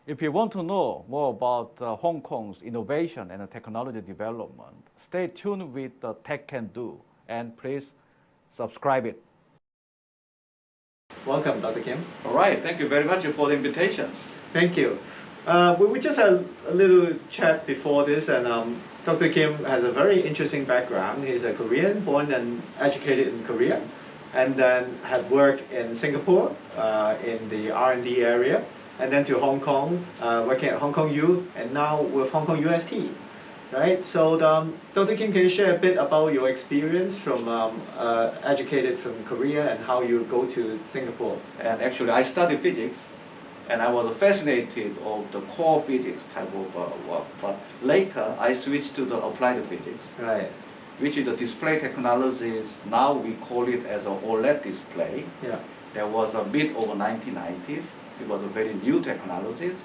If you want to know more about Hong Kong's innovation and technology development, stay tuned with Tech Can Do, and please subscribe it. Welcome, Dr. Kim. All right, thank you very much for the invitations. Thank you. We just had a little chat before this, and Dr. Kim has a very interesting background. He's a Korean, born and educated in Korea, and then had worked in Singapore in the R&D area, and then to Hong Kong, working at Hong Kong U, and now with Hong Kong UST. Right, so Dr. Kim, can you share a bit about your experience from educated from Korea and how you go to Singapore? And actually, I studied physics, and I was fascinated of the core physics type of work. But later, I switched to the applied physics, Right. which is the display technologies. Now we call it as an OLED display. Yeah. There was a mid over 1990s. It was a very new technologies.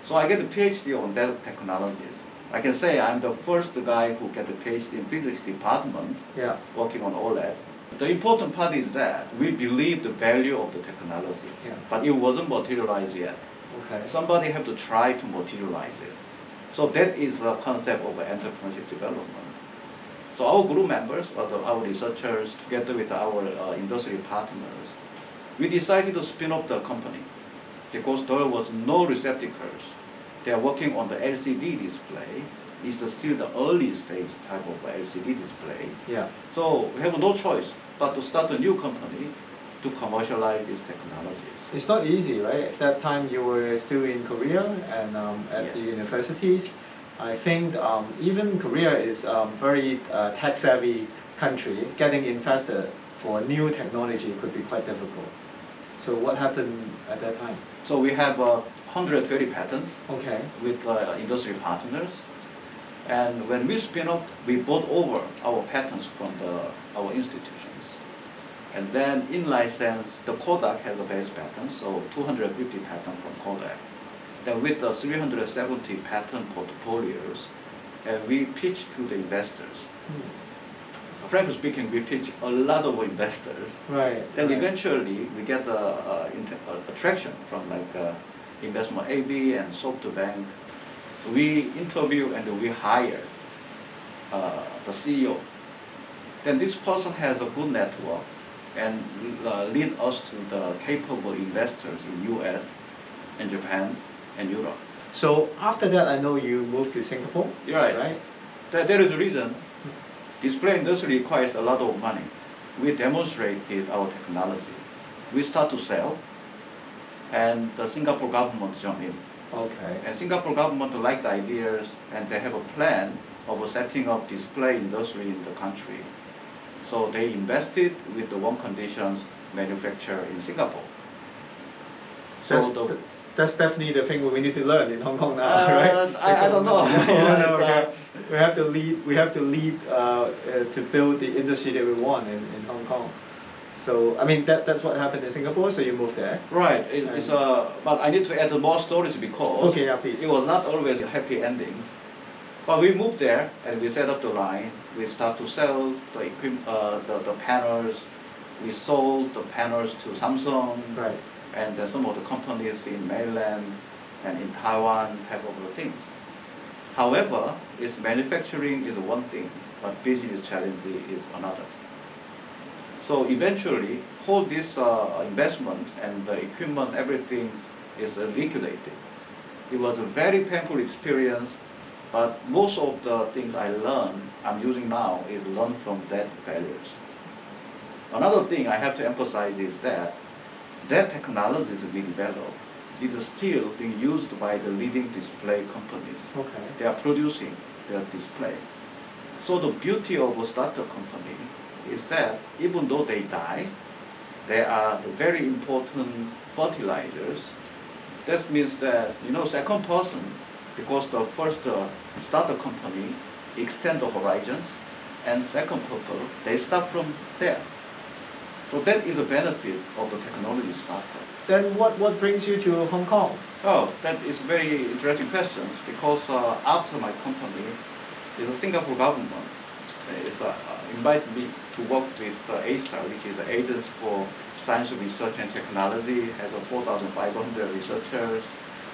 So I get a PhD on that technologies. I can say I'm the first guy who get a PhD in physics department, Yeah. working on OLED. The important part is that we believe the value of the technology, Yeah. but it wasn't materialized yet. Okay. Somebody have to try to materialize it. So that is the concept of entrepreneurship development. So our group members, or our researchers, together with our industry partners, we decided to spin off the company because there was no receptacles. They are working on the LCD display. It's still the early stage type of LCD display. Yeah. So we have no choice but to start a new company to commercialize these technologies. It's not easy, right? At that time you were still in Korea and at Yes. the universities. I think even Korea is very tech-savvy country. Getting invested for new technology could be quite difficult. So what happened at that time? So we have 130 patents Okay. with industry partners. And when we spin off, we bought over our patents from our institutions. And then in license, the Kodak has a base patent, so 250 patent from Kodak. Then with the 370 patent portfolios, we pitch to the investors. Frankly speaking, we pitch a lot of investors. Right. Then right. eventually we get attraction from investment AB and SoftBank. We interview and we hire the CEO. Then this person has a good network and lead us to the capable investors in US and Japan and Europe. So after that, I know you moved to Singapore. You're right. Right. There is a reason. Display industry requires a lot of money. We demonstrated our technology. We start to sell, and the Singapore government joined in. Okay. And Singapore government liked the ideas, and they have a plan of setting up display industry in the country. So they invested with the one conditions, manufacture in Singapore. So That's definitely the thing we need to learn in Hong Kong now, right? I don't know. No, okay. We have to lead. We have to lead to build the industry that we want in Hong Kong. So I mean that's what happened in Singapore. So you moved there. Right. But I need to add more stories because Okay, yeah, please. it was not always happy endings. But we moved there and we set up the line. We start to sell the equipment, the panels. We sold the panels to Samsung. Right. And some of the companies in mainland and in Taiwan type of things. However, manufacturing is one thing, but business challenge is another. So eventually, all this investment and the equipment, everything is liquidated. It was a very painful experience, but most of the things I'm using now, is learned from that failures. Another thing I have to emphasize is that technologies we developed is still being used by the leading display companies. Okay. They are producing their display. So the beauty of a startup company is that even though they die, they are very important fertilizers. That means that, second person, because the first startup company extend the horizons, and second people, they start from there. So that is a benefit of the technology startup. Then what brings you to Hong Kong? Oh, that is very interesting questions because after my company, the Singapore government invited me to work with ASTAR, which is the Agency for Science Research and Technology, has 4,500 researchers.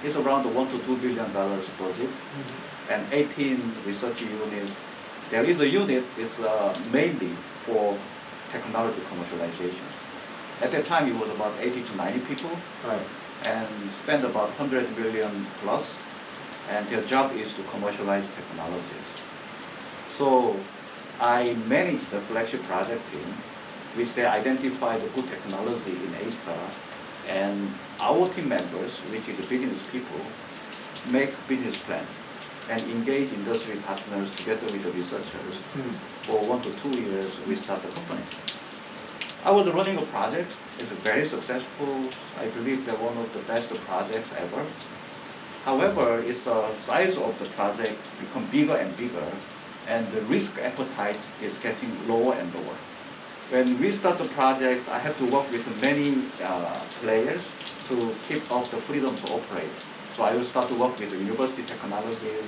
It's around $1 to $2 billion project, and 18 research units. There is a unit is mainly for technology commercialization. At that time, it was about 80 to 90 people, Right. and spent about 100 million plus, and their job is to commercialize technologies. So I managed the flagship project team, which they identified the good technology in A-Star, and our team members, which is the business people, make business plan and engage industry partners together with the researchers. For 1 to 2 years, we start the company. I was running a project. It's very successful. I believe they're one of the best projects ever. However, it's the size of the project become bigger and bigger, and the risk appetite is getting lower and lower. When we start the projects, I have to work with many players to keep up the freedom to operate. So I will start to work with the university technologies,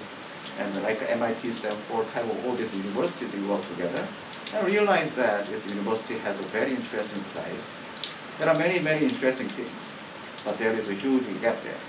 and like MIT, Stanford, Taiwan, all these universities we work together. I realized that this university has a very interesting place. There are many, many interesting things, but there is a huge gap there.